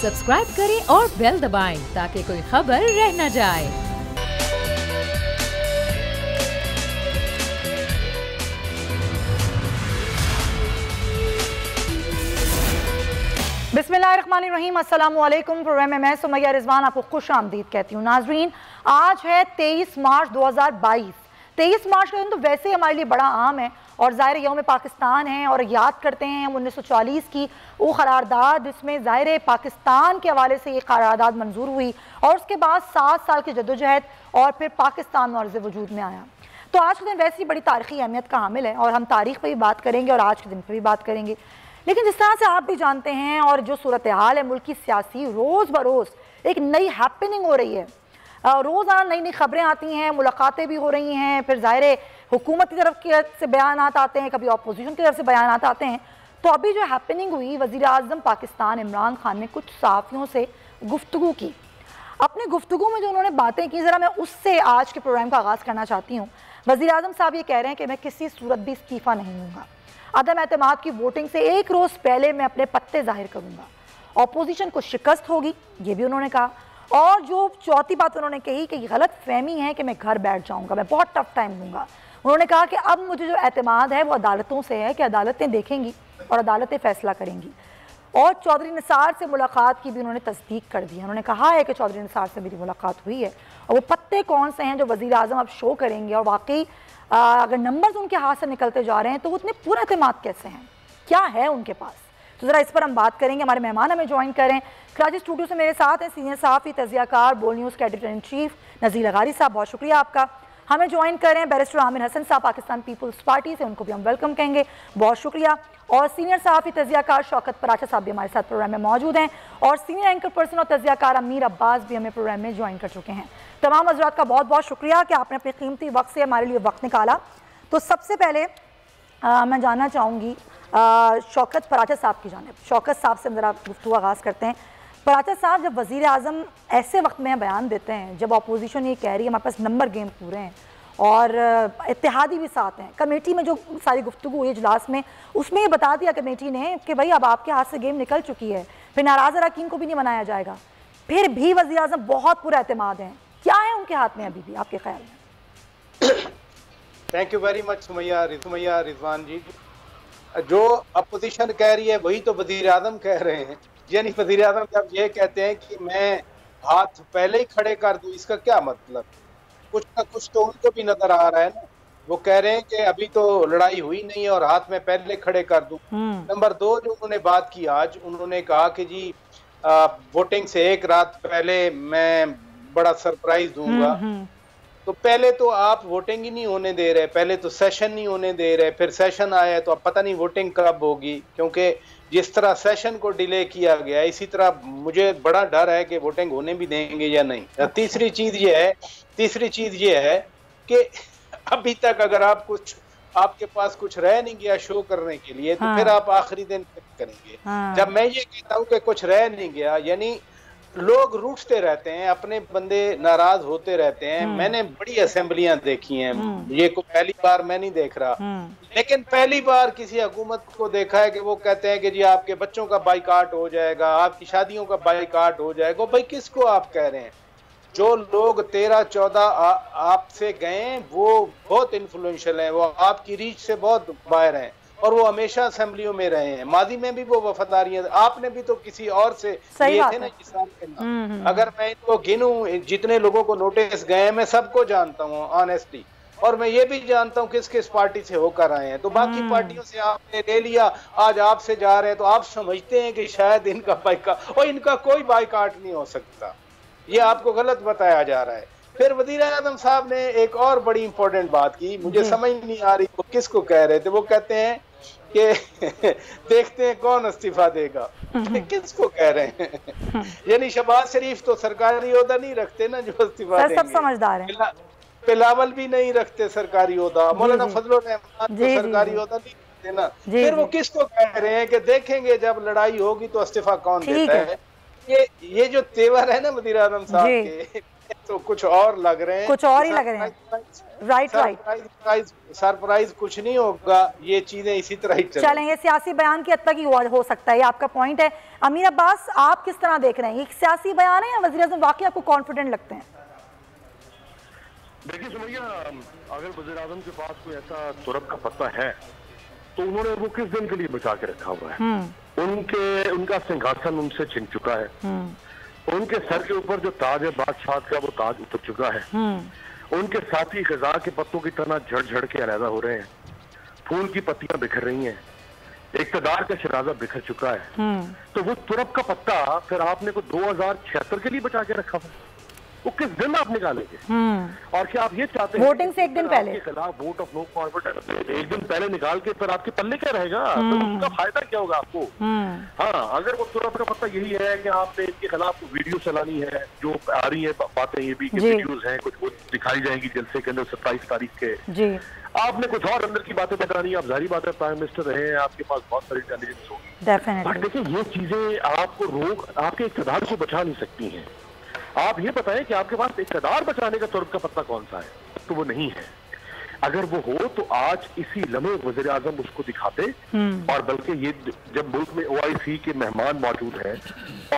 Subscribe करें और bell दबाएं ताकि कोई खबर रह न जाए। बिस्मिल्लाहिर्रहमानिर्रहीम, अस्सलाम वालेकुम। प्रोग्राम में मैं सुमैया रिजवान आपको खुश आमदीद कहती हूँ। नाजरीन, आज है 23 मार्च 2022। 23 मार्च का दिन तो वैसे ही हमारे लिए बड़ा आम है और ज़ाहिर यौम पाकिस्तान है और याद करते हैं हम 1940 की वो करारदाद जिसमें ज़ाहिर पाकिस्तान के हवाले से ये करारदाद मंजूर हुई और उसके बाद 7 साल की जद्दोजहद और फिर पाकिस्तान अर्ज़ वजूद में आया। तो आज का दिन वैसे ही बड़ी तारीख़ी अहमियत का हामिल है और हम तारीख़ पर भी बात करेंगे और आज के दिन पर भी बात करेंगे। लेकिन जिस तरह से आप भी जानते हैं और जो सूरत हाल है मुल्क की सियासी, रोज़ बरोज़ एक नई हैपनिंग हो रही है। रोज़ाना नई नई खबरें आती हैं, मुलाकातें भी हो रही हैं, फिर ज़ाहिर हुकूमत की तरफ से बयान आते हैं, कभी अपोजिशन की तरफ से बयान आते हैं। तो अभी जो हैपनिंग हुई, वज़ीर आज़म पाकिस्तान इमरान खान ने कुछ सहाफ़ियों से गुफ्तगू की। अपनी गुफ्तगू में जो उन्होंने बातें की, ज़रा मैं उससे आज के प्रोग्राम का आगाज़ करना चाहती हूँ। वज़ीर आज़म साहब ये कह रहे हैं कि मैं किसी सूरत भी इस्तीफ़ा नहीं दूँगा, अदम एतमाद की वोटिंग से एक रोज़ पहले मैं अपने पत्ते जाहिर करूँगा, अपोजिशन को शिकस्त होगी, ये भी उन्होंने कहा। और जो चौथी बात उन्होंने कही कि गलत फहमी है कि मैं घर बैठ जाऊँगा, मैं बहुत टफ टाइम दूँगा। उन्होंने कहा कि अब मुझे जो एतमाद है वो अदालतों से है कि अदालतें देखेंगी और अदालतें फ़ैसला करेंगी। और चौधरी निसार से मुलाकात की भी उन्होंने तस्दीक कर दी है। उन्होंने कहा है कि चौधरी निसार से मेरी मुलाकात हुई है और वो पत्ते कौन से हैं जो वज़ीर आज़म अब शो करेंगे और वाकई अगर नंबर्स उनके हाथ से निकलते जा रहे हैं तो वो इतने पूरा एतमाद कैसे हैं, क्या है उनके पास। तो ज़रा इस पर हम बात करेंगे। हमारे मेहमान हमें ज्वाइन करें। कराची स्टूडियो से मेरे साथ हैं सीनियर सहाफ़ी, तज़ियाकार, बोल न्यूज़ के एडिटर इन चीफ नज़ीर लगारी साहब, बहुत शुक्रिया आपका। हमें ज्वाइन करें बैरिस्टर आमिर हसन साहब, पाकिस्तान पीपल्स पार्टी से, उनको भी हम वेलकम कहेंगे, बहुत शुक्रिया। और सीनियर सहाफ़ी तज़ियाकार शौकत पराचा साहब भी हमारे साथ प्रोग्राम में मौजूद हैं और सीनियर एंकर पर्सन और तज़ियाकार अमीर अब्बास भी हमें प्रोग्राम में ज्वाइन कर चुके हैं। तमाम हज़रात का बहुत बहुत शुक्रिया कि आपने अपने कीमती वक्त से हमारे लिए वक्त निकाला। तो सबसे पहले मैं जानना चाहूँगी शौकत पराचा साहब की जानिब। शौकत साहब से ज़रा गुफ्तगू आगाज़ करते हैं। पराचा साहब, जब वज़ीर आज़म ऐसे वक्त में बयान देते हैं जब अपोजिशन ये कह रही है हमारे पास नंबर गेम पूरे हैं और इत्तेहादी भी साथ हैं, कमेटी में जो सारी गुफ्तगू हुई इजलास में उसमें ये बता दिया कमेटी ने कि भाई अब आपके हाथ से गेम निकल चुकी है, फिर नाराज़ अरकान को भी नहीं मनाया जाएगा, फिर भी वज़ीर आज़म बहुत पूरा एतमाद हैं, क्या है उनके हाथ में अभी भी आपके ख्याल में? Thank you very much Sumaiya Rizwan ji. जो अपोजिशन कह रही है वही तो वज़ीर आज़म कह रहे हैं। यानी वज़ीर आज़म जब ये कहते हैं कि मैं हाथ पहले ही खड़े कर दूं, इसका क्या मतलब? कुछ ना कुछ तो उनको भी नजर आ रहा है ना। वो कह रहे हैं कि अभी तो लड़ाई हुई नहीं है और हाथ में पहले खड़े कर दूं। नंबर 2, जो उन्होंने बात की आज, उन्होंने कहा कि जी वोटिंग से एक रात पहले मैं बड़ा सरप्राइज दूंगा। तो पहले तो आप वोटिंग ही नहीं होने दे रहे, पहले तो सेशन नहीं होने दे रहे, फिर सेशन आया तो अब पता नहीं वोटिंग कब होगी, क्योंकि जिस तरह सेशन को डिले किया गया इसी तरह मुझे बड़ा डर है कि वोटिंग होने भी देंगे या नहीं। तीसरी चीज ये है कि अभी तक अगर आप आपके पास कुछ रह नहीं गया शो करने के लिए तो फिर आप आखिरी दिन करेंगे। जब मैं ये कहता हूँ कि कुछ रह नहीं गया, यानी लोग रूठते रहते हैं, अपने बंदे नाराज होते रहते हैं। मैंने बड़ी असेंबलियां देखी हैं, ये को पहली बार मैं नहीं देख रहा, लेकिन पहली बार किसी हुकूमत को देखा है कि वो कहते हैं कि जी आपके बच्चों का बाइकाट हो जाएगा, आपकी शादियों का बाइकाट हो जाएगा। भाई किसको आप कह रहे हैं? जो लोग 13-14 आपसे गए वो बहुत इन्फ्लुएंशियल हैं, वो आपकी रीच से बहुत बाहर हैं और वो हमेशा असेंबलियों में रहे हैं। माजी में भी वो वफादारियां, आपने भी तो किसी और से लिए थे ना किसान के नाम। अगर मैं इनको गिनूं जितने लोगों को नोटिस गए, मैं सबको जानता हूँ ऑनेस्टली, और मैं ये भी जानता हूँ किस किस पार्टी से होकर आए हैं। तो बाकी पार्टियों से आपने ले लिया, आज आपसे जा रहे हैं तो आप समझते हैं कि शायद इनका बाइकाट, और इनका कोई बाइकाट नहीं हो सकता, ये आपको गलत बताया जा रहा है। फिर वज़ीर आज़म साहब ने एक और बड़ी इंपॉर्टेंट बात की, मुझे समझ नहीं आ रही वो किसको कह रहे थे। वो कहते हैं कि देखते हैं कौन इस्तीफा देगा। किसको कह रहे हैं? यानी शहबाज शरीफ तो सरकारी ओहदा नहीं रखते ना जो इस्तीफा देंगे। सब समझदार हैं। बिलावल भी नहीं रखते सरकारी ओहदा, मौलाना फजलुर रहमान तो सरकारी ओहदा नहीं रखते ना। फिर वो किसको कह रहे हैं कि देखेंगे जब लड़ाई होगी तो इस्तीफा कौन देता है। ये जो तेवर है ना वज़ीर आज़म साहब के, तो कुछ और लग रहे हैं, कुछ और ही लग रहे हैं। राइट। सरप्राइज कुछ नहीं होगा, ये चीजें इसी तरह ही चलेंगे। सियासी बयान की हद तक ही हो सकता है, ये आपका पॉइंट है। अमीर अब्बास, आप किस तरह देख रहे हैं, ये सियासी बयान है या वज़ीर आज़म वाकई आपको कॉन्फिडेंट लगते हैं? देखिए सुमैया, अगर वज़ीर आज़म के पास कोई ऐसा तुरब का पत्ता है तो उन्होंने वो किस दिन के लिए बचा के रखा हुआ है। उनका सिंहासन उनसे छिन चुका है, उनके सर के ऊपर जो ताज है बादशाह का वो ताज उतर चुका है, उनके साथी खजा के पत्तों की तरह झड़ झड़ के अलहदा हो रहे हैं, फूल की पत्तियां बिखर रही हैं, इक़्तिदार का शराजा बिखर चुका है। तो वो तुरब का पत्ता फिर आपने को 2076 के लिए बचा के रखा हुआ, वो किस दिन आप निकालेंगे? और क्या आप ये चाहते हैं वोटिंग से एक दिन पहले के खिलाफ वोट ऑफ नो कॉन्फिडेंस एक दिन पहले निकाल के फिर आपके पल्ले क्या रहेगा? तो उसका फायदा क्या होगा आपको? हाँ, अगर वो तुरंत का पता यही है कि आपने इनके खिलाफ वीडियो चलानी है, जो आ रही है बातें ये भी वीडियोज हैं, कुछ वो दिखाई जाएंगी जलसे के अंदर 27 तारीख के जी। आपने कुछ और अंदर की बातें बतानी, आप जाहिर बात है प्राइम मिनिस्टर रहे हैं, आपके पास बहुत सारी इंटेलिजेंस होगी। देखिए ये चीजें आपको आपके इक़्तिदार को बचा नहीं सकती हैं। आप ये बताएं कि आपके पास इक़्तिदार बचाने का तुर्क का पत्ता कौन सा है? तो वो नहीं है। अगर वो हो तो आज इसी लम्हे वज़ीर आज़म उसको दिखाते, और बल्कि ये जब मुल्क में OIC के मेहमान मौजूद हैं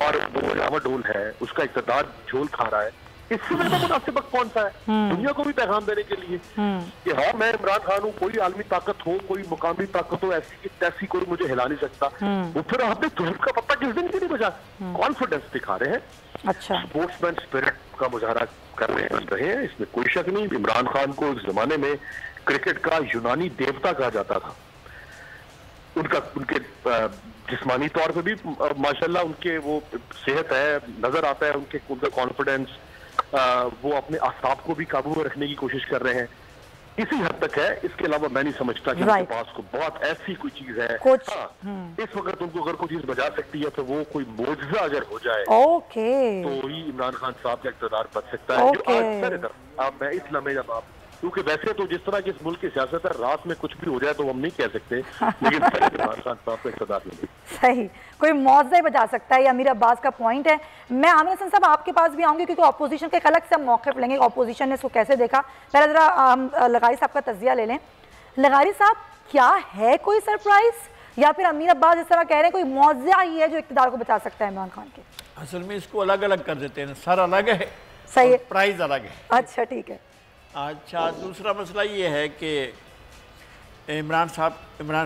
और वो डावाडोल है, उसका इक़्तिदार झोल खा रहा है, इससे ज्यादा मुनासिब वक्त कौन सा है दुनिया को भी पैगाम देने के लिए कि हाँ मैं इमरान खान हूँ, कोई आलमी ताकत हो, कोई मुकामी ताकत हो, ऐसी की तैसी कोई मुझे हिला नहीं सकता। वो फिर आपने तुर्क का पत्ता किस दिन के लिए बचा? कॉन्फिडेंस दिखा रहे हैं, अच्छा स्पोर्ट्समैन स्पिरिट का मुजाहरा कर रहे हैं, इसमें कोई शक नहीं। इमरान खान को इस जमाने में क्रिकेट का यूनानी देवता कहा जाता था। उनके जिस्मानी तौर पे भी माशाल्लाह उनके वो सेहत है, नजर आता है उनका कॉन्फिडेंस, वो अपने आसाब को भी काबू में रखने की कोशिश कर रहे हैं। इसी हद तक है, इसके अलावा मैं नहीं समझता कि उनके पास को बहुत ऐसी कोई चीज है। इस वक्त उनको अगर कोई चीज बचा सकती है तो वो कोई मोजज़ा अगर हो जाए तो ही इमरान खान साहब का इक़्तिदार बच सकता है। जो आज मैं इस लम्हे जब आप, क्योंकि वैसे तो जिस तरह की इस मुल्क की सियासत है, रात में कुछ भी हो जाए तो हम नहीं कह सकते, लेकिन इमरान खान साहब का इक़्तिदार नहीं। सही, कोई मौज़ा बचा सकता है, ये अमीर अब्बास का पॉइंट है। मैं आमिर हसन साहब आपके पास भी आऊँगी क्योंकि अपोजिशन के अलग से हम मौक़िफ़ लेंगे, अपोजिशन ने इसको कैसे देखा। पहले ज़रा लगारी साहब का तज़किया ले लें। लगारी साहब, क्या है कोई सरप्राइज़ या फिर अमीर अब्बास इस तरह कह रहे हैं कोई मौज़ा ही है जो इक़्तिदार को बचा सकता है इमरान खान के? असल में इसको अलग अलग कर देते हैं, सर अलग है, सही है, प्राइज़ अलग है। अच्छा ठीक है। अच्छा, दूसरा मसला ये है कि इमरान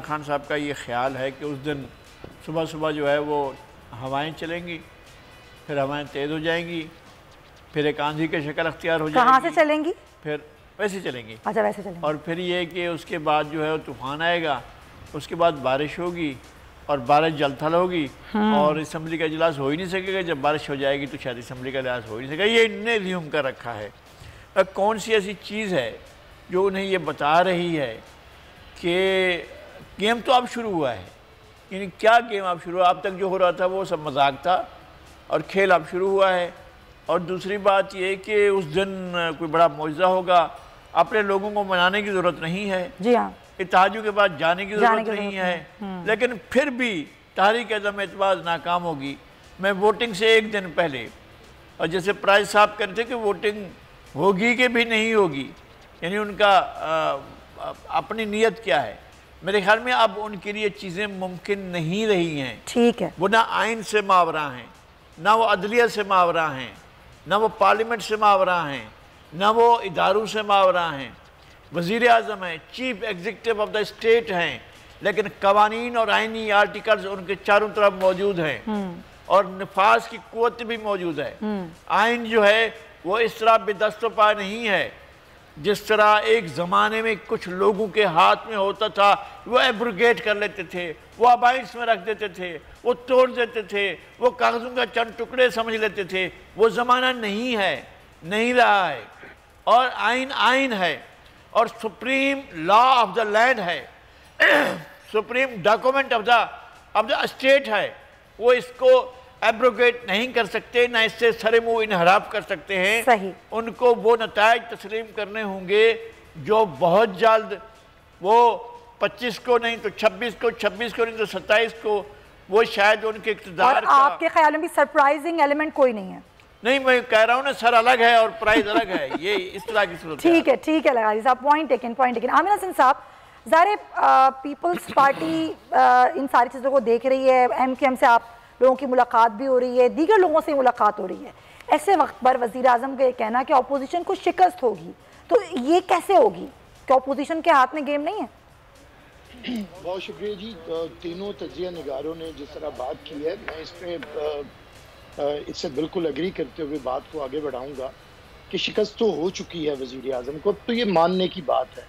खान साहब का ये ख्याल है कि उस दिन सुबह सुबह जो है वो हवाएं चलेंगी, फिर हवाएं तेज़ हो जाएंगी, फिर एक आंधी की शक्ल अख्तियार हो जाएगी। कहाँ से चलेंगी? फिर वैसे चलेंगी। अच्छा, वैसे चलेंगी। और फिर ये कि उसके बाद जो है तूफ़ान आएगा, उसके बाद बारिश होगी और बारिश जलथल होगी और असम्बली का इजलास हो ही नहीं सकेगा। जब बारिश हो जाएगी तो शायद असम्बली का इजलास हो ही नहीं सकेगा। ये इनने ज़्यूम कर रखा है। कौन सी ऐसी चीज़ है जो उन्हें ये बता रही है कि गेम तो अब शुरू हुआ है? यानी क्या गेम अब शुरू हुआ? अब तक जो हो रहा था वो सब मजाक था और खेल अब शुरू हुआ है। और दूसरी बात ये कि उस दिन कोई बड़ा मौजज़ा होगा, अपने लोगों को मनाने की ज़रूरत नहीं है, जी हाँ, इत्तेहादियों के पास जाने की ज़रूरत नहीं है, लेकिन फिर भी तहरीक अदम एतमाद नाकाम होगी। मैं वोटिंग से एक दिन पहले, और जैसे प्राइज साहब कह रहे थे कि वोटिंग होगी कि भी नहीं होगी, यानी उनका अपनी नीयत क्या है, मेरे ख्याल में अब उनके लिए चीज़ें मुमकिन नहीं रही हैं। ठीक है, वो ना आइन से मावरा हैं, ना वो अदलिया से मावरा हैं, ना वो पार्लियामेंट से मावरा हैं, ना वो इदारों से मावरा हैं। वज़ीर आज़म हैं, chief executive of the state हैं, लेकिन कवानीन और आइनी आर्टिकल्स उनके चारों तरफ मौजूद हैं और नफाज की कुव्वत भी मौजूद है। आइन जो है वो इस तरह बेदस्तो पा नहीं है जिस तरह एक ज़माने में कुछ लोगों के हाथ में होता था, वो एब्रोगेट कर लेते थे, वो अबाइंस में रख देते थे, वो तोड़ देते थे, वो कागज़ों का चंद टुकड़े समझ लेते थे। वो ज़माना नहीं है, नहीं रहा है। और आइन आइन है और supreme law of the land है, supreme document of the state है। वो इसको एब्रोगेट नहीं कर सकते, ना इससे सरे मुँह इनहराफ कर सकते हैं। सही। उनको वो नताइज तस्लीम करने होंगे जो बहुत जल्द, वो 25 को नहीं तो 26 को, 26 को नहीं तो 27 को वो शायद उनके इक़्तिदार और आपके ख्याल में भी सरप्राइजिंग एलिमेंट कोई नहीं है? नहीं, मैं कह रहा हूँ ना, सर अलग है और प्राइज अलग है, ये इस तरह की सूरत है। ठीक है लगाजी साहब, पॉइंट टेकन। आमिर हसन साहब, ज़ाहिर पीपल्स पार्टी इन सारी चीज़ों को देख रही है, MQM से आप लोगों की मुलाकात भी हो रही है, दीगर लोगों से मुलाकात हो रही है, ऐसे वक्त पर वज़ीर आज़म का ये कहना कि अपोजिशन को शिकस्त होगी, तो ये कैसे होगी? कि अपोजिशन के हाथ में गेम नहीं है? बहुत शुक्रिया जी। तीनों तजिया निगारों ने जिस तरह बात की है, मैं इस पर इससे बिल्कुल एग्री करते हुए बात को आगे बढ़ाऊंगा कि शिकस्त तो हो चुकी है वज़ीर आज़म को, तो ये मानने की बात है,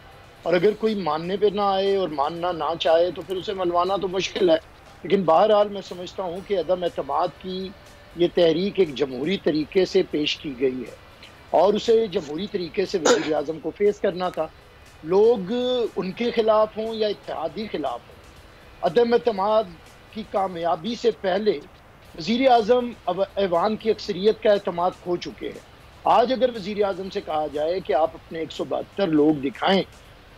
और अगर कोई मानने पे ना आए और मानना ना चाहे तो फिर उसे मनवाना तो मुश्किल है। लेकिन बहरहाल मैं समझता हूँ कि अदम एतमाद की ये तहरीक एक जमहूरी तरीके से पेश की गई है और उसे जमहूरी तरीके से वज़ीर आज़म को फेस करना था। लोग उनके खिलाफ हों या इत्तेहादी खिलाफ हों, अदम एतमाद की कामयाबी से पहले वज़ीर आज़म अब ऐवान की अक्सरियत का एतमाद खो चुके हैं। आज अगर वज़ीर आज़म से कहा जाए कि आप अपने 172 लोग दिखाएं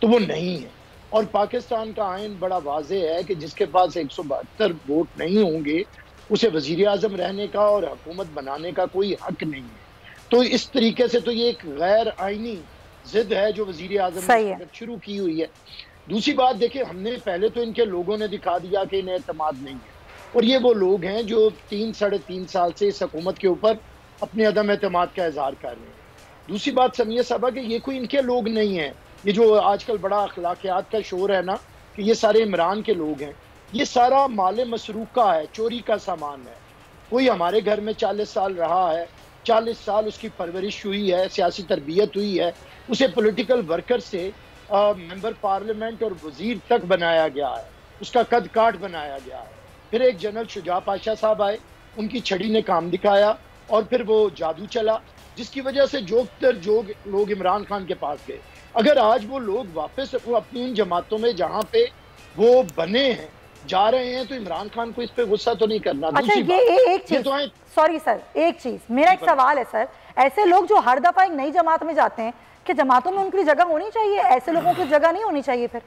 तो वो नहीं है, और पाकिस्तान का आइन बड़ा वाज़ेह है कि जिसके पास 172 वोट नहीं होंगे उसे वज़ीर आज़म रहने का और हुकूमत बनाने का कोई हक नहीं है। तो इस तरीके से तो ये एक गैर आइनी जिद है जो वज़ीर आज़म ने शुरू की हुई है। दूसरी बात देखिए, हमने पहले तो इनके लोगों ने दिखा दिया कि इन्हें एतमाद नहीं है, और ये वो लोग हैं जो 3-3.5 साल से इस हुकूमत के ऊपर अपने अदम एतमाद का इजहार कर रहे हैं। दूसरी बात समिया साहबा कि ये कोई इनके लोग नहीं हैं, ये जो आजकल बड़ा अखलाकियात का शोर है ना कि ये सारे इमरान के लोग हैं, ये सारा माल मसरूका है, चोरी का सामान है। कोई हमारे घर में 40 साल रहा है, 40 साल उसकी परवरिश हुई है, सियासी तरबियत हुई है, उसे पॉलिटिकल वर्कर से मेंबर पार्लियामेंट और वजीर तक बनाया गया है, उसका कद काट बनाया गया है। फिर एक जनरल शुजा पाशा साहब आए, उनकी छड़ी ने काम दिखाया और फिर वो जादू चला, जिसकी वजह से जोग लोग इमरान खान के पास गए। अगर आज वो लोग वापस अपनी उन जमातों में जहाँ पे वो बने हैं जा रहे हैं तो इमरान खान को इस पे गुस्सा तो नहीं करना। अच्छा, ये एक चीज, सॉरी सर, एक चीज मेरा एक सवाल है सर, ऐसे लोग जो हर दफा एक नई जमात में जाते हैं, कि जमातों में उनकी जगह होनी चाहिए? ऐसे लोगों की जगह नहीं होनी चाहिए? फिर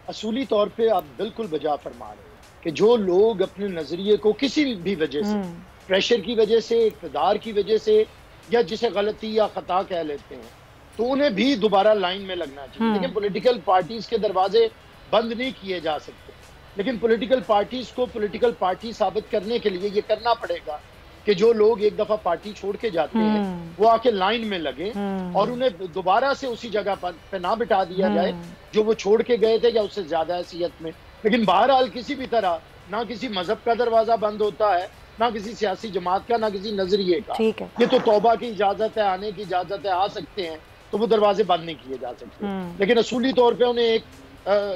असूली तौर पे आप बिल्कुल बजा फरमा रहे हैं कि जो लोग अपने नजरिए को किसी भी वजह से, प्रेशर की वजह से, इक़्तिदार की वजह से, या जिसे गलती या खता कह लेते हैं, तो उन्हें भी दोबारा लाइन में लगना चाहिए। लेकिन पॉलिटिकल पार्टीज के दरवाजे बंद नहीं किए जा सकते, लेकिन पॉलिटिकल पार्टीज को पॉलिटिकल पार्टी साबित करने के लिए ये करना पड़ेगा कि जो लोग एक दफा पार्टी छोड़ के जाते हैं वो आके लाइन में लगे और उन्हें दोबारा से उसी जगह पर ना बिठा दिया जाए जो वो छोड़ के गए थे या उससे ज्यादा हैसियत में। लेकिन बहरहाल किसी भी तरह ना किसी मजहब का दरवाजा बंद होता है, ना किसी सियासी जमात का, ना किसी नजरिए का। ये तो तौबा की इजाजत है, आने की इजाजत है, आ सकते हैं, तो वो दरवाजे बंद नहीं किए जा सकते, लेकिन असूली तौर पे उन्हें एक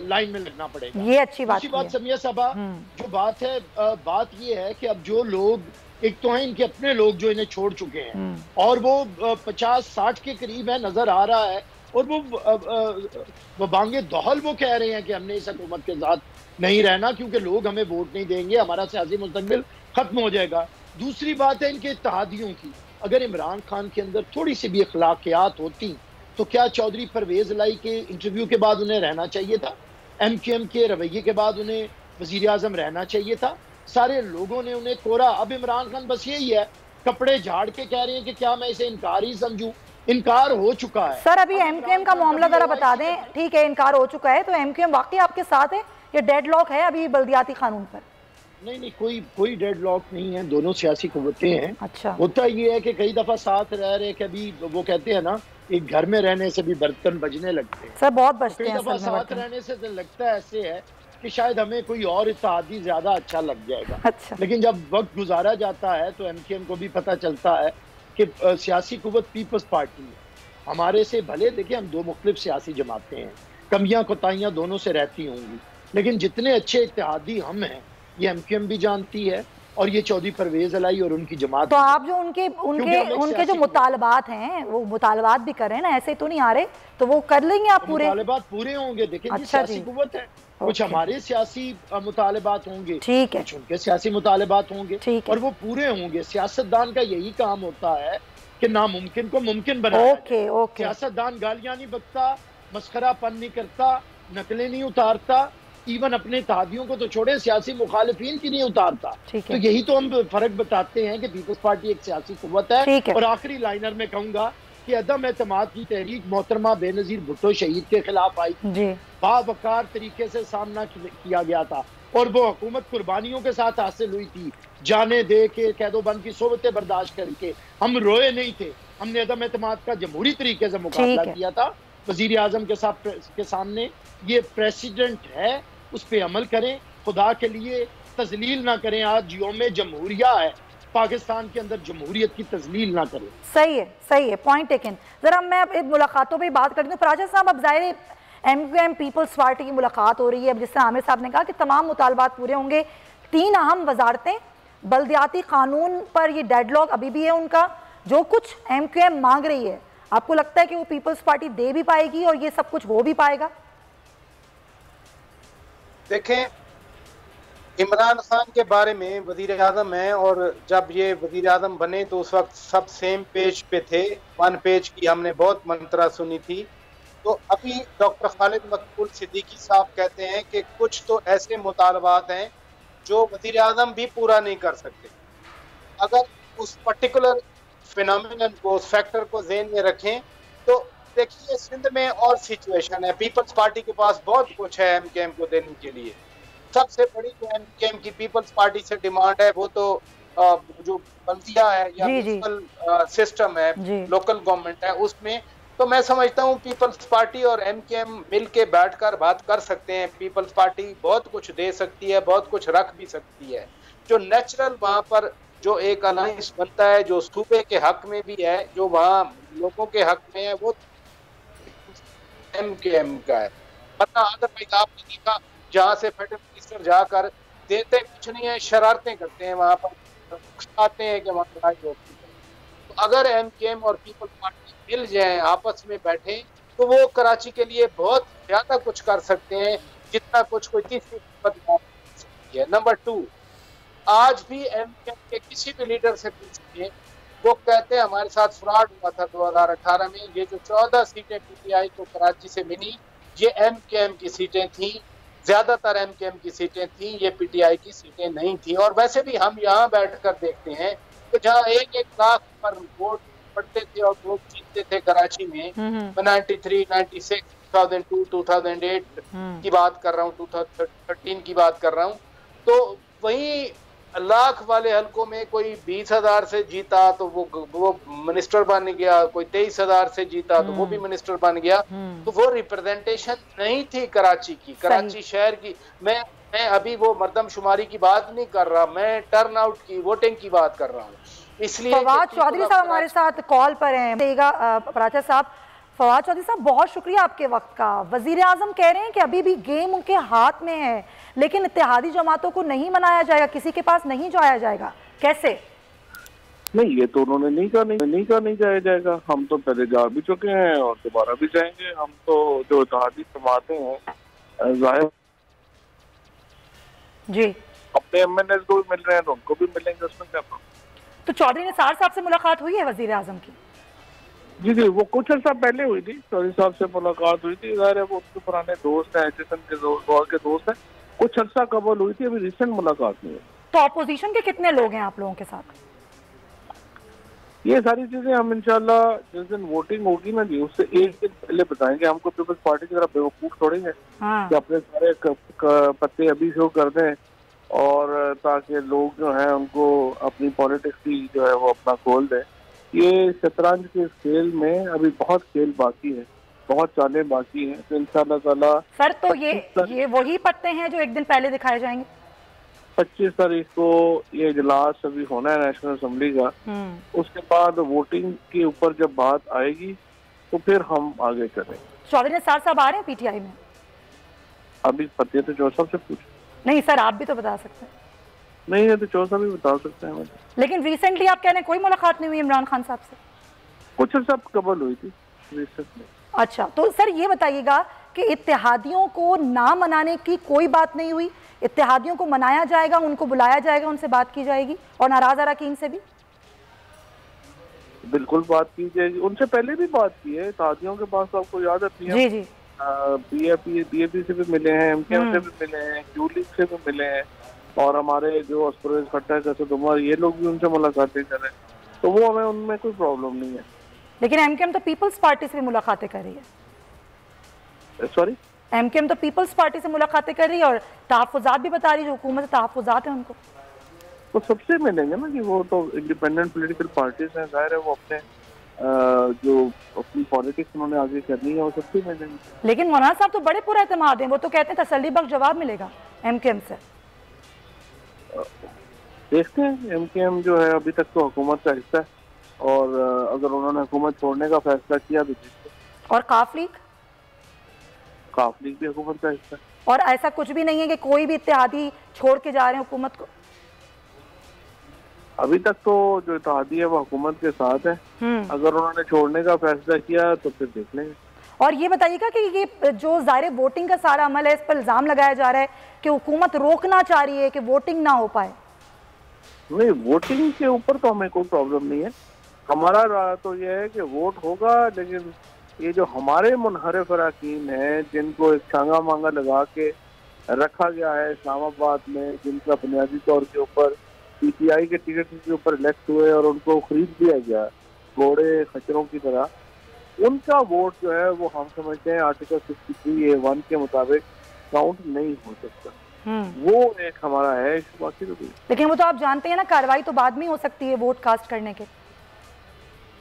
लाइन में लगना पड़ेगा। ये अच्छी बात है। समिया साहबा, जो बात है, बात ये है कि अब जो लोग, एक तो है इनके अपने लोग जो इन्हें छोड़ चुके हैं और वो 50-60 के करीब है, नजर आ रहा है, और वो बांगे दहल वो कह रहे हैं कि हमने इस हुकूमत के साथ नहीं रहना क्योंकि लोग हमें वोट नहीं देंगे, हमारा सियासी मुस्तकबिल खत्म हो जाएगा। दूसरी बात है इनके इत्तेहादियों की। अगर इमरान खान के अंदर थोड़ी सी भी अखलाकियात होती तो क्या चौधरी परवेज लाई के इंटरव्यू के बाद उन्हें रहना चाहिए था? MQM के रवैये के बाद उन्हें वजीर आजम रहना चाहिए था? सारे लोगों ने उन्हें कोरा। अब इमरान खान बस यही है, कपड़े झाड़ के कह रहे हैं कि क्या मैं इसे इनकार ही समझूं? इनकार हो चुका है सर। अभी MQM का मामला जरा बता दें। ठीक है, इनकार हो चुका है, तो MQM वाकई आपके साथ है या डेडलॉक है अभी बल्दियाती कानून पर? नहीं, कोई डेडलॉक नहीं है, दोनों सियासी कुव्वतें हैं। अच्छा। होता ये है कि कई दफा साथ रह रहे, कभी वो कहते हैं ना, एक घर में रहने से भी बर्तन बजने लगते हैं। सर बहुत बजते हैं। कई दफा साथ रहने से तो लगता है ऐसे है कि शायद हमें कोई और इत्तेहादी ज्यादा अच्छा लग जाएगा। अच्छा। लेकिन जब वक्त गुजारा जाता है तो MQM को भी पता चलता है कि सियासी कुव्वत पीपल्स पार्टी है। हमारे से भले देखिए हम दो मुख्तलिफ सियासी जमातें हैं, कमियां कोताहियां दोनों से रहती होंगी, लेकिन जितने अच्छे इत्तेहादी हम हैं ये MQM भी जानती है और ये चौधरी परवेज अलाई और उनकी जमात। तो आप जो उनके जो मुतालबात हैं वो मुतालबात भी कर रहे हैं ना, ऐसे तो नहीं आ रहे, तो वो कर लेंगे आप पूरे? मुतालबात पूरे होंगे। देखिए अच्छा, सियासी कुव्वत है, कुछ हमारे सियासी मुतालबात होंगे, ठीक है, कुछ उनके सियासी मुतालबात होंगे, ठीक है, और वो पूरे होंगे। सियासतदान का यही काम होता है कि नामुमकिन को मुमकिन बनाए। ओके। सियासतदान गालियां नहीं बकता, मस्खरापन नहीं करता, नकलें नहीं उतारता, इवन अपने इत्तेहादियों को तो छोड़े, सियासी मुखालिफिन की नहीं उतारता। तो यही तो हम फर्क बताते हैं कि पीपल्स पार्टी एक सियासी कुव्वत है। और आखिरी लाइनर में कहूंगा कि अदम एतमाद की तहरीक मोहतरमा बेनजीर भुट्टो शहीद के खिलाफ आई, बावकार तरीके से सामना किया गया था और वो हुकूमत कुर्बानियों के साथ हासिल हुई थी। जाने दे के कैदोबंद की सोबतें बर्दाश्त करके हम रोए नहीं थे, हमने अदम एतमाद का जमहूरी तरीके से मुकाबला किया था। वजीर आजम के सामने ये प्रेसिडेंट है, उस पर अमल करें, खुदा के लिए तजलील ना करें। आज यौम जमहूरिया है, पाकिस्तान के अंदर जमहूरियत की तजलील ना करें। सही है, पॉइंट टेकन। जरा मैं अब इन मुलाकातों पे बात करती हूँ। फराजा साहब, अब ज़ाहिर MQM पीपल्स पार्टी की मुलाकात हो रही है। अब जिससे आमिर साहब ने कहा कि तमाम मुतालबात पूरे होंगे। 3 अहम वजारतें, बल्दियाती कानून पर ये डेडलॉक अभी भी है उनका। जो कुछ MQM मांग रही है, आपको लगता है कि वो पीपल्स पार्टी दे भी पाएगी और ये सब कुछ हो भी पाएगा? देखें, इमरान खान के बारे में वजीर आजम है और जब ये वजीर आजम बने तो उस वक्त सब सेम पेज पे थे। 1 पेज की हमने बहुत मंत्रा सुनी थी। तो अभी डॉक्टर खालिद मकबूल सिद्दीकी साहब कहते हैं कि कुछ तो ऐसे मुतालबात हैं जो वजीर आजम भी पूरा नहीं कर सकते। अगर उस पर्टिकुलर फिनोमिनन को, उस फैक्टर को ज़हन में रखें तो देखिए सिंध में और सिचुएशन है। पीपल्स पार्टी के पास बहुत कुछ है MKM को देने के लिए। सबसे बड़ी जो MKM की पीपल्स पार्टी से डिमांड है वो तो जो बल्दिया है या म्युनिसिपल सिस्टम है, लोकल गवर्नमेंट है, उसमें तो मैं समझता हूँ पीपल्स पार्टी और MKM मिल के बैठकर बात कर सकते हैं। पीपल्स पार्टी बहुत कुछ दे सकती है, बहुत कुछ रख भी सकती है। जो नेचुरल वहाँ पर जो एक अलायंस बनता है, जो सूबे के हक में भी है, जो वहाँ लोगों के हक में है, वो MKM का है। वरना अदरवाइज आपने देखा जहाँ से फेडरल मिनिस्टर जाकर देते कुछ नहीं है, शरारतें करते हैं, वहाँ पर आते हैं कि वहाँ लड़ाई होती है। तो अगर MKM और पीपल्स पार्टी मिल जाए, आपस में बैठे, तो वो कराची के लिए बहुत ज्यादा कुछ कर सकते हैं, जितना कुछ कोई तीसरी बदलाव सकती है। नंबर 2, आज भी MKM के किसी भी लीडर से पूछिए, वो कहते हैं हमारे साथ फ्रॉड हुआ था 2018 में। ये जो 14 सीटें PTI को कराची से मिली, ये MKM की सीटें थी, ज्यादातर MKM की सीटें थी, ये PTI की सीटें नहीं थी। और वैसे भी हम यहाँ बैठकर देखते हैं कि जहाँ 1-1 लाख पर वोट पड़ते थे और लोग जीतते थे कराची में, 93, 96, 2002, 2008 की बात कर रहा हूँ, 2013 की बात कर रहा हूँ। तो वही लाख वाले हलकों में कोई 20,000 से जीता तो वो मिनिस्टर बन गया, कोई 23,000 से जीता तो वो भी मिनिस्टर बन गया। तो वो रिप्रेजेंटेशन नहीं थी कराची की, कराची शहर की। मैं अभी वो मर्दमशुमारी की बात नहीं कर रहा, मैं टर्न आउट की, वोटिंग की बात कर रहा हूँ। इसलिए फवाद चौधरी साहब हमारे साथ कॉल पर हैं। फराजा साहब, फवाद चौधरी साहब, बहुत शुक्रिया आपके वक्त का। वजीर आजम कह रहे हैं कि अभी भी गेम उनके हाथ में है, लेकिन इत्तेहादी जमातों को नहीं मनाया जाएगा, किसी के पास नहीं जाया जाएगा। कैसे? नहीं, ये तो उन्होंने नहीं कहा नहीं जाया जाएगा। हम तो पहले जा भी चुके हैं और दोबारा भी जाएंगे। हम तो जो इत्तेहादी जमातें हैं, जाहिर जी अपने MNS को भी मिल रहे हैं तो उनको भी मिलेंगे, उसमें क्या प्रॉब्लम। तो चौधरी निसार साहब से मुलाकात हुई है वजीर आजम की? जी, वो कुछ अर्सा पहले हुई थी, चौधरी साहब से मुलाकात हुई थी। जाहिर है वो उनके पुराने दोस्त हैं, HSN के दौर के दोस्त हैं। कुछ अर्सा कबल हुई थी, अभी रिसेंट मुलाकात नहीं है। तो अपोजिशन के कितने लोग हैं आप लोगों के साथ? ये सारी चीजें हम इंशाल्लाह जिस दिन वोटिंग होगी ना जी, उससे एक दिन पहले बताएंगे। हमको पीपल्स पार्टी की तरह बेवकूफ थोड़ी है कि अपने सारे पत्ते अभी शो कर दें और ताकि लोग जो है उनको अपनी पॉलिटिक्स की जो है वो अपना खोल दें। ये शतरंज के खेल में अभी बहुत खेल बाकी है, बहुत चालें बाकी हैं। तो इंशाल्लाह ताला सर, तो ये वही पत्ते हैं जो एक दिन पहले दिखाए जाएंगे। 25 तारीख को ये इजलास अभी होना है नेशनल असेंबली का। उसके बाद वोटिंग के ऊपर जब बात आएगी तो फिर हम आगे करें। चौधरी निसार साहब आ रहे हैं PTI में? अभी पते तो चौसा से पूछ। नहीं सर, आप भी तो बता सकते हैं। नहीं है तो चौसा भी बता सकते हैं। लेकिन रिसेंटली आप कह रहे हैं कोई मुलाकात नहीं हुई इमरान खान साहब से? कुछ सब कबल हुई थी रिसेंटली। अच्छा, तो सर ये बताइएगा कि इत्तेहादियों को ना मनाने की कोई बात नहीं हुई? इत्तेहादियों को मनाया जाएगा, उनको बुलाया जाएगा, उनसे बात की जाएगी और नाराज अरकान से भी? बिल्कुल बात की जाएगी, उनसे पहले भी बात की है। इत्तेहादियों के पास आपको याद है जी जी बीएपी से भी मिले हैं, एमकेएम से भी मिले हैं, यूलिक से भी मिले हैं, और हमारे जो असफरोज खट्टर असद उमर ये लोग भी उनसे मुलाकातें कर रहे हैं, तो वो हमें उनमें कोई प्रॉब्लम नहीं है। लेकिन एमकेएम तो पीपल्स पार्टी से भी मुलाकातें कर रही है। सॉरी, एमकेएम तो पीपल्स पार्टी से मुलाकातें कर रही है और तहफ़्फ़ुज़ात भी बता रही है, जो हुकूमत से तहफ़्फ़ुज़ात है उनको वो सबसे मिलेंगे ना, कि वो तो इंडिपेंडेंट पॉलिटिकल पार्टीज हैं, जाहिर है वो अपने जो अपनी पॉलिटिक्स उन्होंने आगे करनी है वो सबसे मिलेंगे। लेकिन मौलाना साहब तो बड़े पुरएतमाद हैं, वो तो कहते हैं तसल्ली बख्श जवाब मिलेगा एमकेएम से। देखते हैं, एमकेएम जो है अभी तक तो हुकूमत का हिस्सा है, और अगर उन्होंने हुकूमत छोड़ने का फैसला किया तो और काफ लीग भी हुकूमत का हिस्सा है। और ऐसा कुछ भी नहीं है कि कोई भी इत्तेहादी छोड़ के जा रहे हैं हुकूमत को। अभी तक तो जो इत्तेहादी है वो हुकूमत के साथ है, अगर उन्होंने छोड़ने का फैसला किया तो फिर देख लेंगे। और ये बताइएगा कि ये जो ज़ाहिर वोटिंग का सारा अमल है, इस पर इल्ज़ाम लगाया जा रहा है कि हुकूमत रोकना चाह रही है कि वोटिंग ना हो पाए। नहीं, वोटिंग के ऊपर तो हमें कोई प्रॉब्लम नहीं है, हमारा राय तो ये है कि वोट होगा, लेकिन ये जो हमारे मुनहरिफ अरकान हैं जिनको एक छांगा मांगा लगा के रखा गया है इस्लामाबाद में, जिनका बुनियादी तौर के ऊपर पीटीआई के टिकट के ऊपर इलेक्ट हुए और उनको खरीद दिया गया घोड़े खच्चरों की तरह, उनका वोट जो है वो हम समझते हैं आर्टिकल 63A1 के मुताबिक काउंट नहीं हो सकता। वो एक हमारा है, बाकी तो लेकिन वो तो आप जानते हैं ना, कार्रवाई तो बाद में हो सकती है वोट कास्ट करने के।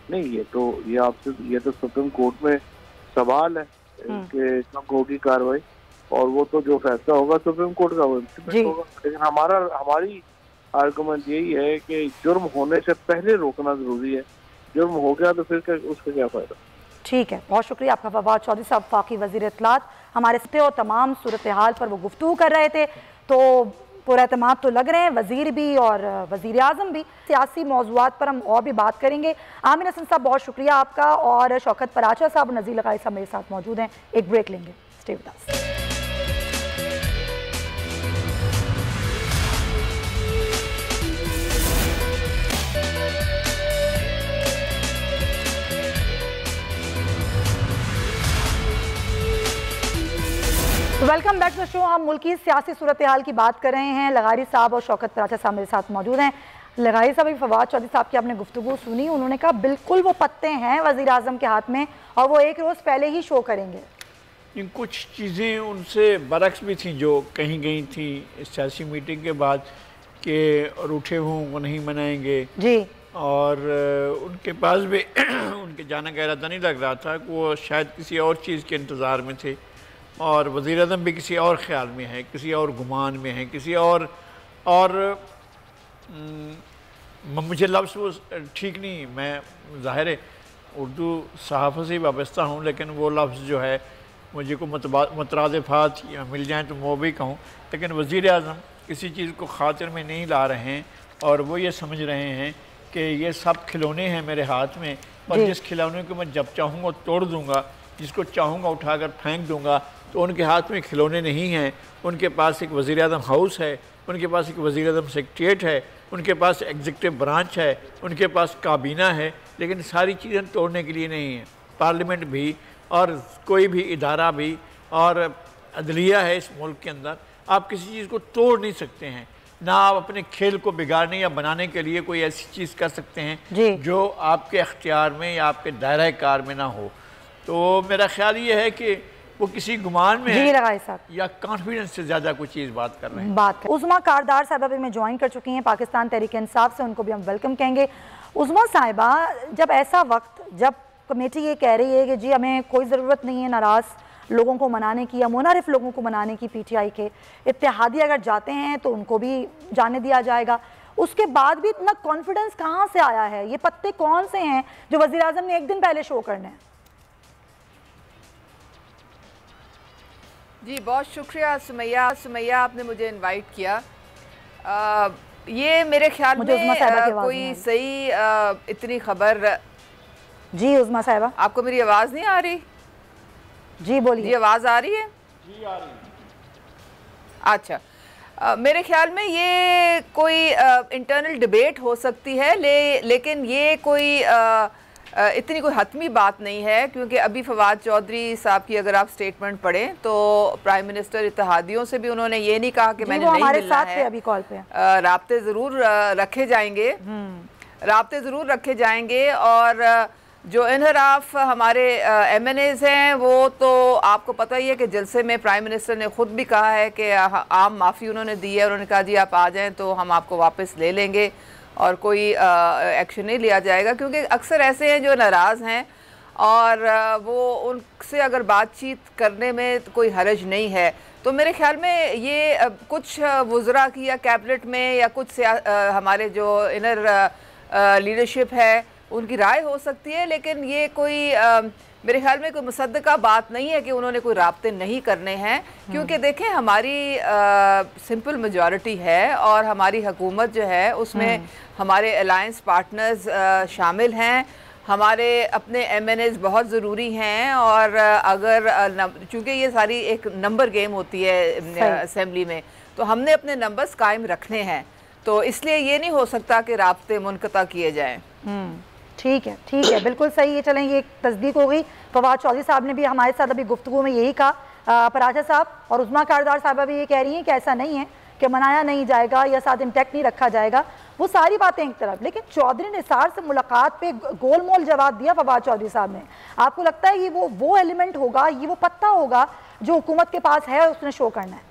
नहीं, ये तो सुप्रीम कोर्ट में सवाल है कि कब होगी कार्रवाई, और वो तो जो फैसला होगा सुप्रीम कोर्ट का वो होगा। लेकिन हमारी आर्गुमेंट यही है कि जुर्म होने से पहले रोकना जरूरी है, जुर्म हो गया तो फिर उसका क्या फायदा। ठीक है, बहुत शुक्रिया आपका फवाद चौधरी साहब, वफाकी वज़ीर इत्तलात, हमारे साथ और तमाम सूरत हाल पर वो गुफ्तगू कर रहे थे। तो पुरएतमाद तो लग रहे हैं वज़ीर भी और वज़ीर आज़म भी। सियासी मौज़ूआत पर हम और भी बात करेंगे। आमिर हसन साहब बहुत शुक्रिया आपका, और शौकत पराचा साहब और नज़ीर लगाई साहब मेरे साथ मौजूद हैं। एक ब्रेक लेंगे, stay with us. Welcome back to the show. हम मुल्क की सियासी सूरत हाल की बात कर रहे हैं। लगारी साहब और शौकत पराचा साहब मेरे साथ मौजूद हैं। लगारी साहब, फवाद चौधरी साहब की आपने गुफ्तगू सुनी, उन्होंने कहा बिल्कुल वो पत्ते हैं वज़ीर आज़म के हाथ में और वो एक रोज़ पहले ही शो करेंगे। इन कुछ चीज़ें उनसे बरक्स भी थी जो कहीं गई थी इस सियासी मीटिंग के बाद, कि रूठे हुओं को नहीं मनाएंगे जी, और उनके पास भी उनके जाने का इरादा नहीं लग रहा था, कि वो शायद किसी और चीज़ के इंतज़ार में थे, और वज़ीर आज़म भी किसी और ख़्याल में है, किसी और गुमान में है, किसी और मुझे लफ्ज़ वो ठीक नहीं, मैं ज़ाहिर है उर्दू सहाफ़त से वाबस्ता हूँ, लेकिन वो लफ्ज़ जो है मुझे को मतरादफ़ात मिल जाएँ तो वो भी कहूँ, लेकिन वज़ीर आज़म किसी चीज़ को ख़ातिर में नहीं ला रहे हैं, और वो ये समझ रहे हैं कि ये सब खिलौने हैं मेरे हाथ में, और जिस खिलौने को मैं जब चाहूँगा तोड़ दूँगा, जिसको चाहूँगा उठाकर फेंक दूँगा, तो उनके हाथ में खिलौने नहीं हैं। उनके पास एक वज़ीर आज़म हाउस है, उनके पास एक वज़ीर आज़म सेक्रेटरीट है, उनके पास एग्जीक्यूटिव ब्रांच है, उनके पास काबीना है, लेकिन सारी चीज़ें तोड़ने के लिए नहीं है। पार्लियामेंट भी और कोई भी इदारा भी और अदलिया है इस मुल्क के अंदर, आप किसी चीज़ को तोड़ नहीं सकते हैं, ना आप अपने खेल को बिगाड़ने या बनाने के लिए कोई ऐसी चीज़ कर सकते हैं जो आपके अख्तियार में या आपके दायरा कार में ना हो। तो मेरा ख्याल ये है कि वो किसी गुमान में है या कॉन्फिडेंस से ज़्यादा कोई चीज़ बात कर रहे हैं। उज़मा कारदार साहिबा भी में ज्वाइन कर चुकी हैं पाकिस्तान तहरीक इंसाफ से, उनको भी हम वेलकम कहेंगे। उज़मा साहिबा, जब ऐसा वक्त जब कमेटी ये कह रही है कि जी हमें कोई ज़रूरत नहीं है नाराज़ लोगों को मनाने की या मुनारिफ लोगों को मनाने की, पीटीआई के इत्तेहादी अगर जाते हैं तो उनको भी जाने दिया जाएगा, उसके बाद भी इतना कॉन्फिडेंस कहाँ से आया है? ये पत्ते कौन से हैं जो वज़ीर आज़म ने एक दिन पहले शो करने हैं? जी बहुत शुक्रिया सुमैया, आपने मुझे इनवाइट किया। ये मेरे ख्याल में कोई सही इतनी खबर। जी उज़मा साहिबा, आपको मेरी आवाज़ नहीं आ रही? जी बोलिए। जी आवाज़ आ रही है? जी आ रही है। अच्छा, मेरे ख्याल में ये कोई इंटरनल डिबेट हो सकती है, लेकिन ये कोई इतनी कोई हतमी बात नहीं है, क्योंकि अभी फवाद चौधरी साहब की अगर आप स्टेटमेंट पढ़ें तो प्राइम मिनिस्टर इत्तेहादियों से भी उन्होंने ये नहीं कहा कि मैंने नहीं मिलना है। अभी कॉल पे राब्ते ज़रूर रखे जाएंगे, राब्ते ज़रूर रखे जाएंगे। और जो इनहराफ हमारे MNAs हैं वो तो आपको पता ही है कि जलसे में प्राइम मिनिस्टर ने ख़ुद भी कहा है कि आम माफ़ी उन्होंने दी है। उन्होंने कहा जी आप आ जाएँ तो हम आपको वापस ले लेंगे और कोई एक्शन नहीं लिया जाएगा, क्योंकि अक्सर ऐसे हैं जो नाराज़ हैं और वो उनसे अगर बातचीत करने में तो कोई हरज नहीं है। तो मेरे ख्याल में ये कुछ वज़रा की या कैबिनेट में या कुछ हमारे जो इनर लीडरशिप है उनकी राय हो सकती है, लेकिन ये कोई मेरे ख्याल में कोई मुसद्दका बात नहीं है कि उन्होंने कोई राब्ते नहीं करने हैं, क्योंकि देखें हमारी सिंपल मेजॉरिटी है और हमारी हुकूमत जो है उसमें हमारे अलायंस पार्टनर्स शामिल हैं, हमारे अपने MNAs बहुत ज़रूरी हैं। और अगर चूँकि ये सारी एक नंबर गेम होती है असेंबली में, तो हमने अपने नंबर्स कायम रखने हैं, तो इसलिए ये नहीं हो सकता कि राब्ते मुनक़ता किए जाएँ। ठीक है, बिल्कुल सही है। चलें, ये एक तस्दीक हो गई। फवाद चौधरी साहब ने भी हमारे साथ अभी गुफ्तगू में यही कहा। पराजा साहब और उस्मा कारदार साहबा भी ये कह रही हैं कि ऐसा नहीं है कि मनाया नहीं जाएगा या साथ इंटैक्ट नहीं रखा जाएगा। वो सारी बातें एक तरफ, लेकिन चौधरी निसार से मुलाकात पे गोल मोल जवाब दिया फवाद चौधरी साहब ने। आपको लगता है ये वो एलिमेंट होगा, ये वो पत्ता होगा जो हुकूमत के पास है और उसने शो करना है?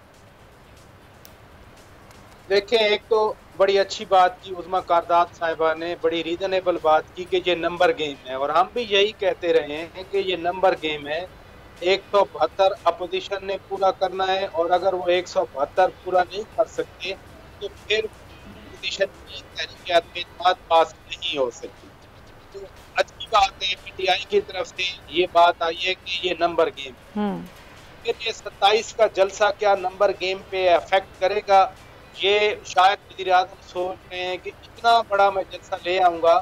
देखें, एक तो बड़ी अच्छी बात की उस्मा कारदार साहिबा ने, बड़ी रीजनेबल बात की कि ये नंबर गेम है, और हम भी यही कहते रहे हैं कि ये नंबर गेम है। 172 अपोजिशन ने पूरा करना है, और अगर वो 172 पूरा नहीं कर सकते तो फिर अपोजिशन की तहरीक में बात पास नहीं हो सकती। तो अच्छी बात है PTI की तरफ से ये बात आई है कि ये नंबर गेम, फिर ये 27 का जलसा क्या नंबर गेम पे अफेक्ट करेगा, ये शायद वज़ीर आज़म सोच रहे हैं कि इतना बड़ा मैं जलसा ले आऊंगा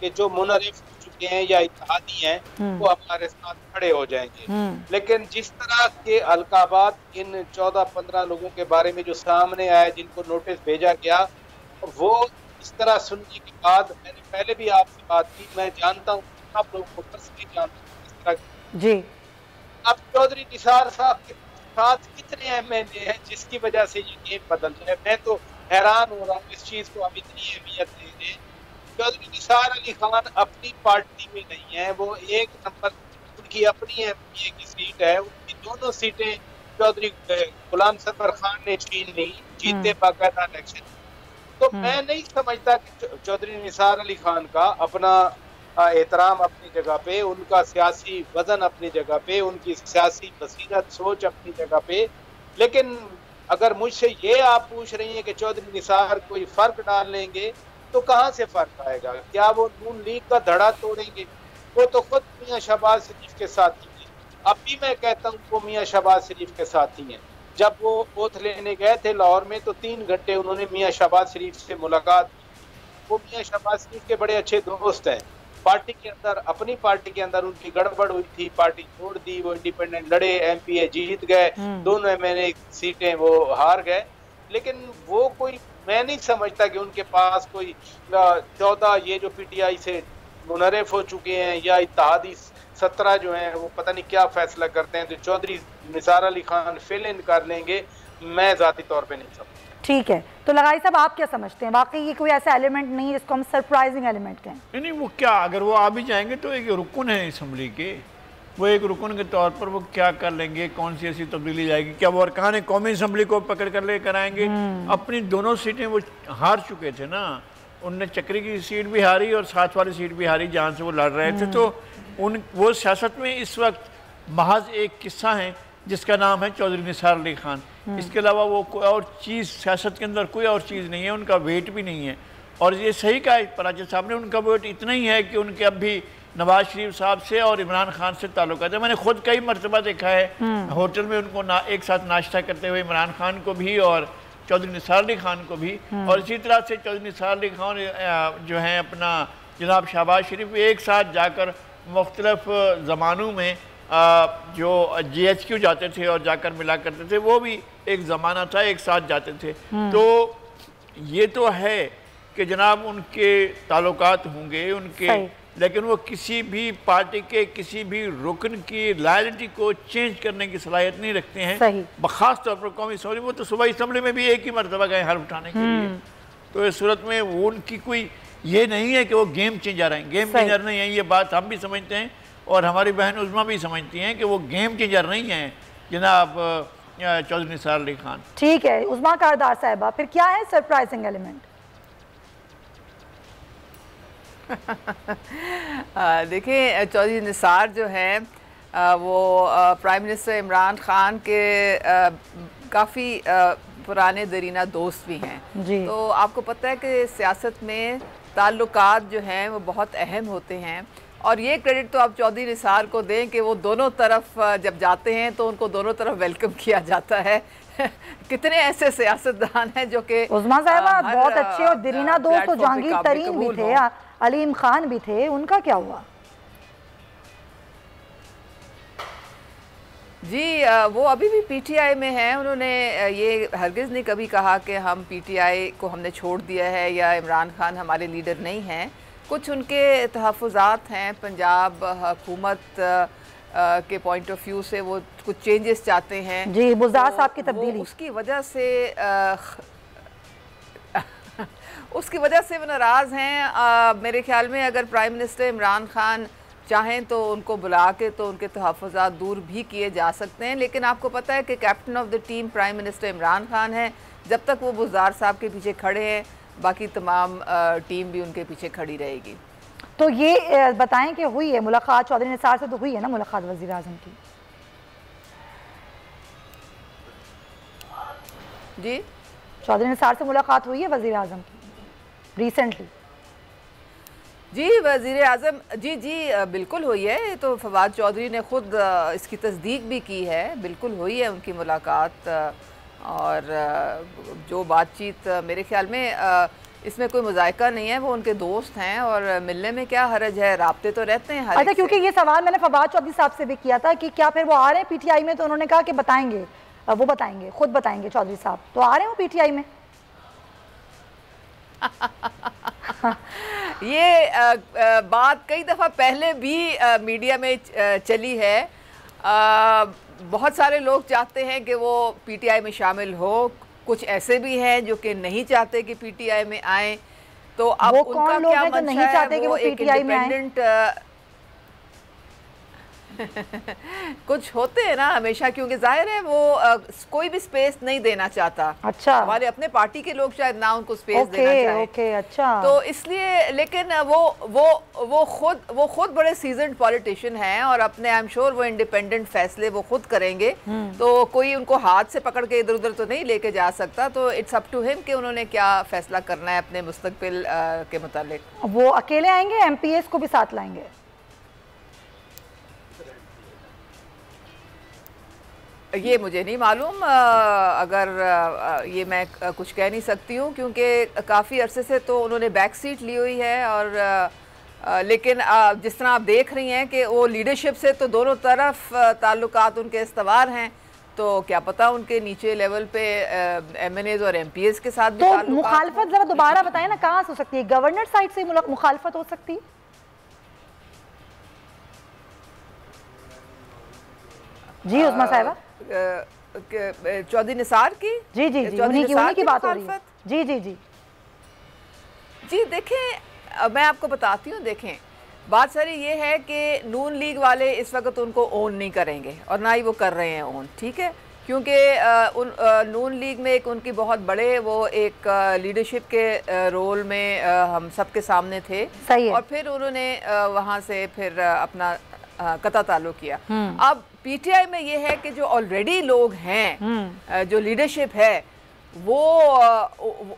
कि जो मुनरिफ हो चुके हैं या इत्तेहादी हैं वो हमारे साथ खड़े हो जाएंगे। लेकिन जिस तरह के अलकाबात इन 14-15 लोगों के बारे में जो सामने आया, जिनको नोटिस भेजा गया, वो इस तरह सुनने के बाद, मैंने पहले भी आपसे बात की, मैं जानता हूँ आप लोगों को पर्सनली जानता हूँ इस तरह जी। अब चौधरी निसार साहब के साथ कितने MNA हैं जिसकी वजह से ये गेम बदल रहा है। मैं तो हैरान हो रहा हूँ इस चीज को, अब इतनी अहमियत दे रहे। चौधरी निसार अली खान अपनी पार्टी में नहीं है, वो एक नंबर, उनकी अपनी MPA की सीट है, उनकी दोनों सीटें चौधरी गुलाम सरवर खान ने छीन ली, जीते बाकायदा इलेक्शन। तो मैं नहीं समझता कि चौधरी निसार अली खान का अपना एहतराम अपनी जगह पे, उनका सियासी वजन अपनी जगह पे, उनकी सियासी बसीरत सोच अपनी जगह पे, लेकिन अगर मुझसे ये आप पूछ रही हैं कि चौधरी निसार कोई फर्क डाल लेंगे, तो कहाँ से फर्क आएगा? क्या वो नून लीग का धड़ा तोड़ेंगे? वो तो खुद मियां शहबाज शरीफ के साथी हैं। अब भी मैं कहता हूँ वो मियां शहबाज शरीफ के साथी हैं। जब वो ओथ लेने गए थे लाहौर में तो 3 घंटे उन्होंने मियां शहबाज शरीफ से मुलाकात की। वो मियां शहबाज शरीफ के बड़े अच्छे दोस्त हैं। पार्टी के अंदर, अपनी पार्टी के अंदर उनकी गड़बड़ हुई थी, पार्टी छोड़ दी, वो इंडिपेंडेंट लड़े, MPA जीत गए, दोनों MNA सीटें वो हार गए। लेकिन वो कोई, मैं नहीं समझता कि उनके पास कोई 14 ये जो PTI से मुनरिफ हो चुके हैं या इत्तेहादी 17 जो हैं वो पता नहीं क्या फैसला करते हैं, तो चौधरी निसार अली खान फिल इन कर लेंगे, मैं ज़ाती तौर पे नहीं समझता। ठीक है, तो लगाई साहब आप क्या समझते हैं? वाकई ये कोई ऐसा एलिमेंट नहीं है जिसको हम सरप्राइजिंग एलिमेंट कहें? नहीं, वो क्या, अगर वो आ भी जाएंगे तो एक रुकन है असम्बली के, वो एक रुकन के तौर पर वो क्या कर लेंगे, कौन सी ऐसी तब्दीली जाएगी? क्या वो अरकान है कौमी असम्बली को पकड़ कर ले कराएंगे? अपनी दोनों सीटें वो हार चुके थे ना, उनने चक्री की सीट भी हारी और साथ वाली सीट भी हारी जहाँ से वो लड़ रहे थे। तो वो सियासत में इस वक्त महज एक किस्सा है जिसका नाम है चौधरी निसार अली खान। इसके अलावा वो कोई और चीज़ सियासत के अंदर कोई और चीज़ नहीं है, उनका वेट भी नहीं है। और ये सही कहा पराजा साहब ने, उनका वेट इतना ही है कि उनके अब भी नवाज शरीफ साहब से और इमरान खान से ताल्लुक है। मैंने खुद कई मरतबा देखा है होटल में उनको एक साथ नाश्ता करते हुए, इमरान खान को भी और चौधरी निसार अली खान को भी। और इसी तरह से चौधरी निसार अली खान जो हैं अपना जनाब शहबाज शरीफ एक साथ जाकर मुख्तलिफ ज़मानों में जो GHQ जाते थे और जाकर मिला करते थे, वो भी एक ज़माना था, एक साथ जाते थे। तो ये तो है कि जनाब उनके ताल्लुकात होंगे, उनके लेकिन वो किसी भी पार्टी के किसी भी रुकन की लॉयल्टी को चेंज करने की सलाहियत नहीं रखते हैं। खास तौर पर कौमी असम्बली, वो तो सुबह असम्बली में भी एक ही मरतबा गए हल्फ उठाने के लिए। तो इस सूरत में वो उनकी कोई ये नहीं है कि वो गेम चेंजर हैं, गेम चेंजर नहीं है। ये बात हम भी समझते हैं और हमारी बहन उज़्मा भी समझती हैं कि वो गेम चेंजर नहीं हैं जनाब चौधरी निसार अली खान। ठीक है उज़्मा कारदार साहिबा, फिर क्या है सरप्राइजिंग एलिमेंट? देखिए चौधरी निसार जो है वो प्राइम मिनिस्टर इमरान खान के काफ़ी पुराने दरीना दोस्त भी हैं जी। तो आपको पता है कि सियासत में ताल्लुकात जो हैं वो बहुत अहम होते हैं और ये क्रेडिट तो आप चौधरी निसार को दें कि वो दोनों तरफ जब जाते हैं तो उनको दोनों तरफ वेलकम किया जाता है। कितने ऐसे सियासतदान हैं जो कि उज़्मा साहिबा बहुत अच्छे और दरीना दोस्त तो जहांगीर तरीन भी थे, अलीम खान भी थे, उनका क्या हुआ? जी वो अभी भी पीटीआई में हैं। उन्होंने ये हरगिज़ नहीं कभी कहा कि हम पीटीआई को हमने छोड़ दिया है या इमरान खान हमारे लीडर नहीं हैं। कुछ उनके तहफ़्फ़ुज़ात हैं पंजाब हुकूमत के पॉइंट ऑफ व्यू से, वो कुछ चेंजेस चाहते हैं जी, बुज़दार साहब की तब्दीली, उसकी वजह से वो नाराज़ हैं। मेरे ख्याल में अगर प्राइम मिनिस्टर इमरान खान चाहें तो उनको बुला के तो उनके तहफ़्फ़ुज़ात दूर भी किए जा सकते हैं, लेकिन आपको पता है कि captain of the team prime minister Imran Khan है। जब तक वो बुज़दार साहब के पीछे खड़े हैं बाकी तमाम टीम भी उनके पीछे खड़ी रहेगी। तो ये बताएं कि हुई है मुलाकात चौधरी निसार से, तो हुई है ना मुलाकात वज़ीर आज़म की? जी चौधरी निसार से मुलाकात हुई है वज़ीर आज़म की रिसेंटली? जी वज़ीर आज़म जी बिल्कुल हुई है। तो फवाद चौधरी ने ख़ुद इसकी तस्दीक भी की है, बिल्कुल हुई है उनकी मुलाकात और जो बातचीत मेरे ख्याल में इसमें कोई मुज़ायका नहीं है। वो उनके दोस्त हैं और मिलने में क्या हरज है, राब्ते तो रहते हैं। अच्छा, क्योंकि ये सवाल मैंने फवाद चौधरी साहब से भी किया था कि क्या फिर वो आ रहे हैं पीटीआई में, तो उन्होंने कहा कि बताएंगे, वो बताएंगे, खुद बताएंगे चौधरी साहब। तो आ रहे हैं वो पीटीआई में? ये बात कई दफ़ा पहले भी मीडिया में चली है। बहुत सारे लोग चाहते हैं कि वो पीटीआई में शामिल हो, कुछ ऐसे भी हैं जो कि नहीं चाहते कि पीटीआई में आए। तो अब उनका क्या मंशा है, वो एक इंडिपेंडेंट कुछ होते हैं ना हमेशा, क्योंकि जाहिर है वो कोई भी स्पेस नहीं देना चाहता। अच्छा, हमारे अपने पार्टी के लोग शायद ना उनको स्पेस देना चाहें। ओके, अच्छा। तो इसलिए, लेकिन वो खुद बड़े सीजन्ड पॉलिटिशियन हैं और अपने आई एम श्योर वो इंडिपेंडेंट फैसले वो खुद करेंगे। तो कोई उनको हाथ से पकड़ के इधर उधर तो नहीं लेके जा सकता। तो इट्स अप टू हिम कि उन्होंने क्या फैसला करना है अपने मुस्तकबिल के मुतालिक। वो अकेले आएंगे, एमपीएस को भी साथ लाएंगे? ये मुझे नहीं मालूम, अगर ये मैं कुछ कह नहीं सकती हूँ, क्योंकि काफ़ी अरसे से तो उन्होंने बैक सीट ली हुई है। और लेकिन जिस तरह आप देख रही हैं कि वो लीडरशिप से तो दोनों तरफ ताल्लुकात उनके इस्तवार हैं, तो क्या पता उनके नीचे लेवल पे एमएनएज और एमपीएस के साथ भी तो मुखालफत ज़रा दोबारा बताएं ना, कहाँ से हो सकती है? गवर्नर साइड से मुखालफत हो सकती है? जी उज़्मा साहिबा, चौधरी निसार की? जी उन्हीं की बात हो रही है। जी देखें, मैं आपको बताती हूँ। देखें, बात सारी ये है कि नून लीग वाले इस वक्त उनको ओन नहीं करेंगे और ना ही वो कर रहे हैं ओन, ठीक है, क्योंकि नून लीग में एक उनकी बहुत बड़े वो एक लीडरशिप के रोल में हम सबके सामने थे। सही है। और फिर उन्होंने वहाँ से फिर अपना कता ताल्लुक किया। अब पीटीआई में ये है कि जो ऑलरेडी लोग हैं, जो लीडरशिप है, वो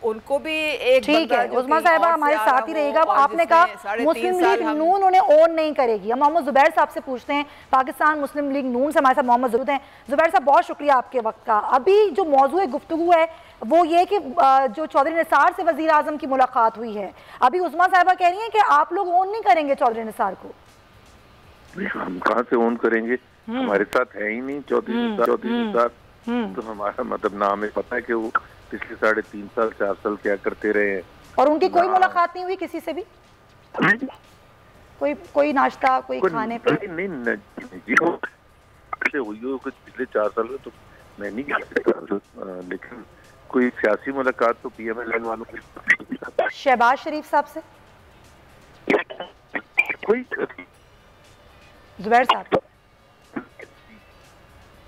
उनको भी एक ठीक है। उज़्मा साहिबा हमारे साथ ही रहेगा। आपने कहा मुस्लिम लीग नून उन्हें ओन नहीं करेगी। हम मोहम्मद ज़ुबैर साहब से पूछते हैं, पाकिस्तान मुस्लिम लीग नून से हमारे साथ मोहम्मद ज़रूर हैं। ज़ुबैर साहब बहुत शुक्रिया आपके वक्त का। अभी जो मौजूद गुफ्तगू है वो ये कि जो चौधरी निसार से वज़ीर आज़म की मुलाकात हुई है, अभी उज़्मा साहिबा कह रही हैं कि आप लोग ओन नहीं करेंगे चौधरी निसार को। हम कहाँ से ओन करेंगे, हमारे साथ है ही नहीं चौधरी निसार। तो हमारा मतलब ना हमें पता है कि वो पिछले 3.5 साल 4 साल क्या करते रहे हैं। और उनकी कोई मुलाकात नहीं हुई किसी से भी? कोई नाश्ता, कोई खाने पे? नहीं हुई हो कुछ पिछले 4 साल में तो मैं नहीं कह सकता, लेकिन कोई सियासी मुलाकात तो PMLN वालों की। शहबाज शरीफ साहब से कोई जुबैर साहब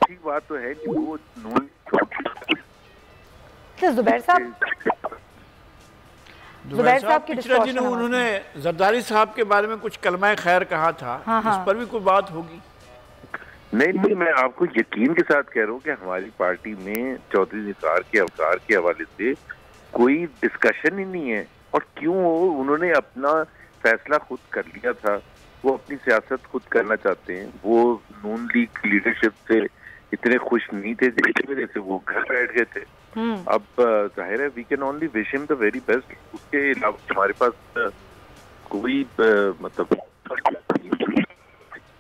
ठीक बात तो है कि वो जुबैर साहब की डिस्कशन उन्होंने जरदारी साहब के बारे में कुछ कलमा खैर कहा था। इस पर भी कोई बात होगी? नहीं, मैं आपको यकीन के साथ कह रहा हूँ कि हमारी पार्टी में चौधरी निसार के अवतार के हवाले से कोई डिस्कशन ही नहीं है। और क्यों उन्होंने अपना फैसला खुद कर लिया था, वो अपनी सियासत खुद करना चाहते हैं। वो नून लीग लीडरशिप से इतने खुश नहीं थे जिसकी वजह से वो घर बैठ गए थे। अब जाहिर है we can only wish him the very best. उसके अलावा हमारे पास कोई मतलब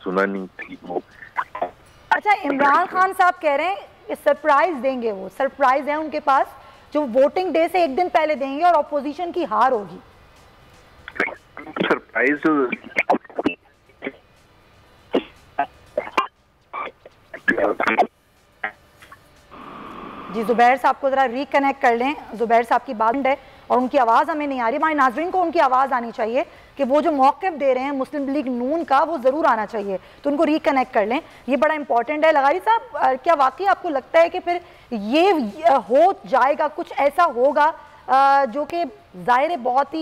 सुना नहीं थी वो। अच्छा, इमरान खान साहब कह रहे हैं सरप्राइज देंगे, वो सरप्राइज है उनके पास जो वोटिंग डे से एक दिन पहले देंगे और ऑपोजिशन की हार होगी। सरप्राइज जी जुबैर साहब को जरा रिकनेक्ट कर लें। जुबैर साहब की बात है और उनकी आवाज़ हमें नहीं आ रही। हमारे नाजरीन को उनकी आवाज़ आनी चाहिए कि वो जो मौक़िफ़ दे रहे हैं मुस्लिम लीग नून का वो ज़रूर आना चाहिए, तो उनको रिकनेक्ट कर लें, ये बड़ा इंपॉर्टेंट है। लगारी साहब, क्या वाकई आपको लगता है कि फिर ये हो जाएगा, कुछ ऐसा होगा जो कि ज़ाहिर बहुत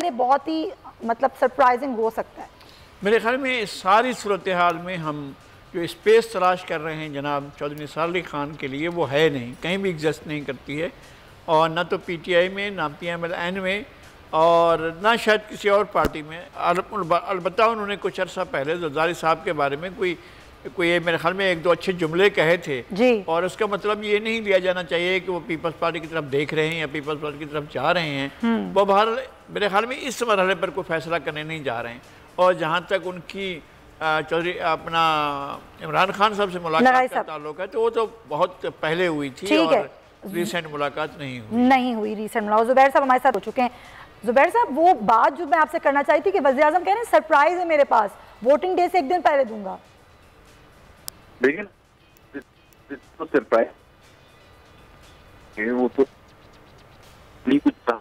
ही मतलब सरप्राइजिंग हो सकता है? मेरे ख्याल में इस सारी सूरत हाल में हम जो स्पेस तलाश कर रहे हैं जनाब चौधरी निसार अली खान के लिए, वो है नहीं, कहीं भी एग्जिस्ट नहीं करती है। और ना तो PTI में, ना PMLN में, और ना शायद किसी और पार्टी में। अलबत्ता उन्होंने कुछ अर्सा पहले जरदारी साहब के बारे में कोई मेरे ख्याल में 1-2 अच्छे जुमले कहे थे जी। और उसका मतलब ये नहीं लिया जाना चाहिए कि वो पीपल्स पार्टी की तरफ देख रहे हैं या पीपल्स पार्टी की तरफ जा रहे हैं। वो बहरहाल मेरे ख्याल में इस मरहले पर कोई फैसला करने नहीं जा रहे हैं। और जहाँ तक उनकी चौधरी अपना इमरान खान साहब से मुलाकात का ताल्लुक है तो वो तो बहुत पहले हुई थी और रिसेंट मुलाकात नहीं हुई रिसेंट मुलाकात। जुबैर साहब हमारे साथ हो चुके हैं। जुबैर साहब, वो बात जो मैं आपसे करना चाहती थी कि वज़ीर आज़म कह रहे हैं सरप्राइज है मेरे पास, वोटिंग डे से एक दिन पहले दूंगा। लेकिन तो सरप्राइज वो तो नहीं कुछ था।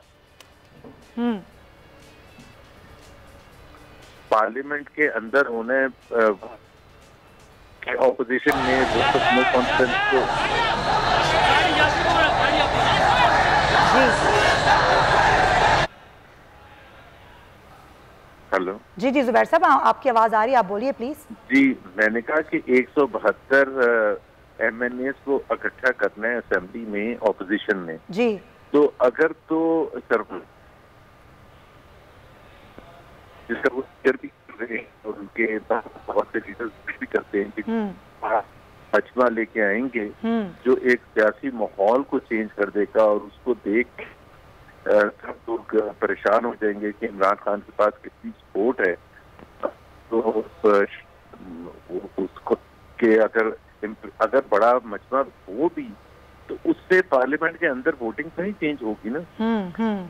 पार्लियामेंट के अंदर होने ऑपोजिशन में नो कॉन्फ्रेंस को हेलो जी जुबैर साहब, आपकी आवाज आ रही है, आप बोलिए प्लीज। जी, मैंने कहा कि 172 MNAs को इकट्ठा करना है असेंबली में ऑपोजिशन ने जी। तो अगर तो जिसका वो शेयर भी कर रहे हैं और उनके बहुत से लीडर्स भी करते हैं कि हजमा लेके आएंगे जो एक सियासी माहौल को चेंज कर देगा और उसको देख सब लोग परेशान हो जाएंगे कि इमरान खान के पास कितनी सपोर्ट है। तो उसको के अगर बड़ा मजमा हो भी तो उससे पार्लियामेंट के अंदर वोटिंग तो ही चेंज होगी ना।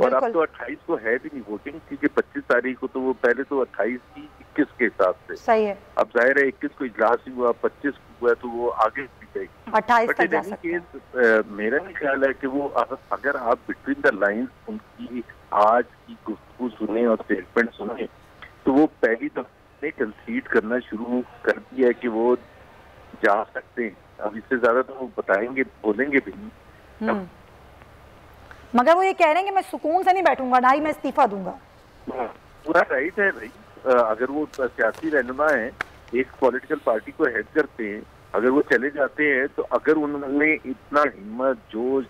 और अब तो 28 को है भी नहीं वोटिंग, क्योंकि 25 तारीख को तो वो पहले तो 28 की 21 के हिसाब से सही है। अब जाहिर है 21 को इजलास ही हुआ, 25 को हुआ तो वो आगे भी जाएगी 28 तक जा सकते हैं। मेरा भी ख्याल है कि वो अगर आप बिटवीन द लाइंस उनकी आज की गुफ्तगू सुने और स्टेटमेंट सुने तो वो पहली दफा कंसीड करना शुरू कर दिया है कि वो जा सकते हैं। अब इससे ज्यादा तो वो बताएंगे, बोलेंगे भी नहीं। मगर वो ये कह रहे हैं कि मैं सुकून से नहीं बैठूंगा, ना ही मैं इस्तीफा दूंगा। पूरा राइट है भाई, अगर वो सियासी रहनुमा है, एक पॉलिटिकल पार्टी को हेड करते हैं, अगर वो चले जाते हैं तो अगर उन्होंने इतना हिम्मत, जोश,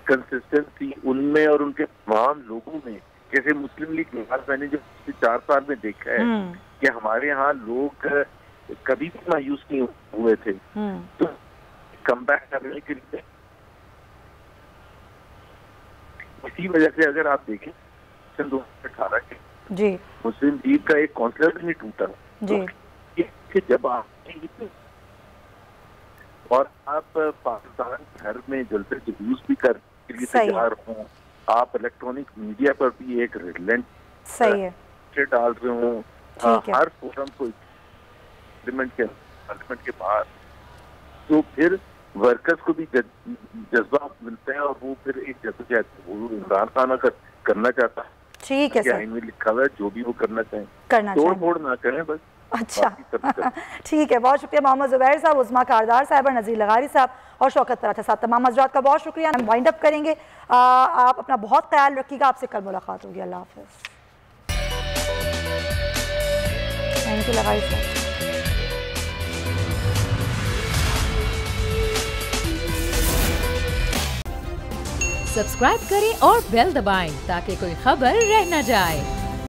कंसिस्टेंसी उनमें और उनके तमाम लोगों में, जैसे मुस्लिम लीग नवाज मैंने जो 4 साल में देखा है कि हमारे यहाँ लोग कभी भी मायूस नहीं हुए थे, तो कम बैक करने के लिए इसी वजह से अगर आप देखें 2018 के जी मुस्लिम लीग का एक काउंसिलर भी नहीं टूटा जी। तो जब आप और आप पाकिस्तान घर में जलसे जुलूस भी कर के लिए तैयार हों, आप इलेक्ट्रॉनिक मीडिया पर भी एक रिलेंट सही है डाल रहे हो, हर फोरम को पार्लियामेंट के बाहर, तो फिर वर्कर्स को भी जज्बा मिलता है और वो फिर एक जज्बा वो इमरान खान करना चाहता है। ठीक है सर, में लिखा हुआ है जो भी वो करना चाहें, करना तोड़ फोड़ ना करें बस। अच्छा ठीक है, बहुत शुक्रिया मोहम्मद ज़ुबैर साहब, उस्मा कारदार साहब, नज़ीर लगारी साहब और शौकत पराठा साहब, तमाम हज़रात का बहुत शुक्रिया। हम वाइंड अप करेंगे। आप अपना बहुत ख्याल रखिएगा, आपसे कल मुलाकात होगी। अल्लाह हाफ़िज़। थैंक यू लगारी साहब। सब्सक्राइब करें और बेल दबाएं ताकि कोई खबर रह न जाए।